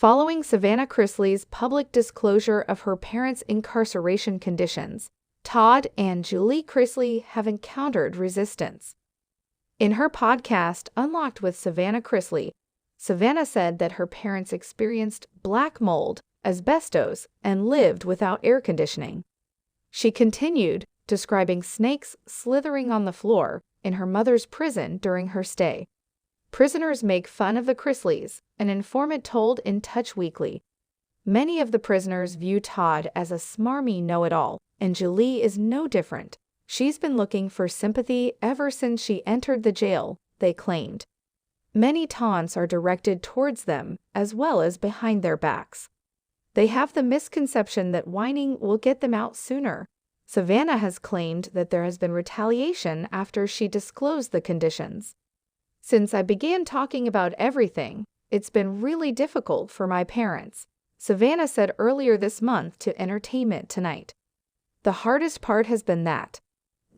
Following Savannah Chrisley's public disclosure of her parents' incarceration conditions, Todd and Julie Chrisley have encountered resistance. In her podcast, Unlocked with Savannah Chrisley, Savannah said that her parents experienced black mold, asbestos, and lived without air conditioning. She continued, describing snakes slithering on the floor in her mother's prison during her stay. Prisoners make fun of the Chrisleys, an informant told In Touch Weekly. Many of the prisoners view Todd as a smarmy know-it-all, and Julie is no different. She's been looking for sympathy ever since she entered the jail, they claimed. Many taunts are directed towards them, as well as behind their backs. They have the misconception that whining will get them out sooner. Savannah has claimed that there has been retaliation after she disclosed the conditions. Since I began talking about everything, it's been really difficult for my parents, Savannah said earlier this month to Entertainment Tonight. The hardest part has been that.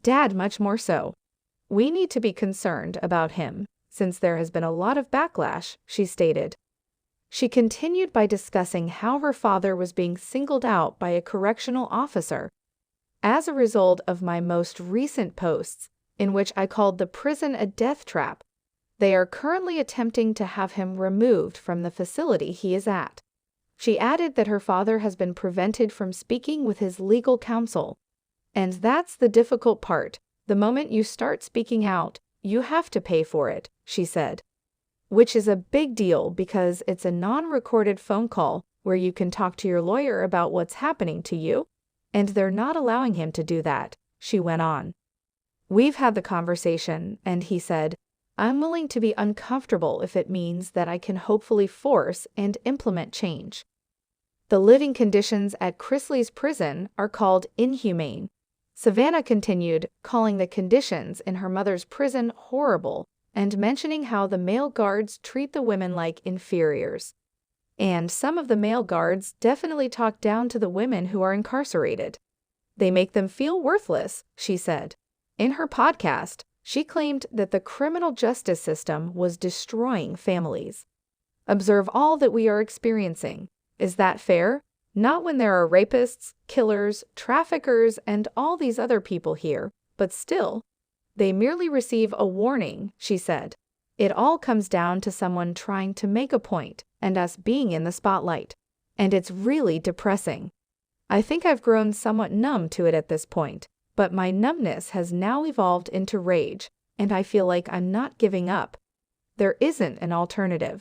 Dad much more so. We need to be concerned about him, since there has been a lot of backlash, she stated. She continued by discussing how her father was being singled out by a correctional officer. As a result of my most recent posts, in which I called the prison a death trap, they are currently attempting to have him removed from the facility he is at. She added that her father has been prevented from speaking with his legal counsel. And that's the difficult part. The moment you start speaking out, you have to pay for it, she said. Which is a big deal because it's a non-recorded phone call where you can talk to your lawyer about what's happening to you, and they're not allowing him to do that, she went on. We've had the conversation, and he said, I'm willing to be uncomfortable if it means that I can hopefully force and implement change. The living conditions at Chrisley's prison are called inhumane. Savannah continued, calling the conditions in her mother's prison horrible and mentioning how the male guards treat the women like inferiors. And some of the male guards definitely talk down to the women who are incarcerated. They make them feel worthless, she said. In her podcast, she claimed that the criminal justice system was destroying families. Observe all that we are experiencing. Is that fair? Not when there are rapists, killers, traffickers, and all these other people here, but still. They merely receive a warning, she said. It all comes down to someone trying to make a point and us being in the spotlight. And it's really depressing. I think I've grown somewhat numb to it at this point, but my numbness has now evolved into rage, and I feel like I'm not giving up. There isn't an alternative.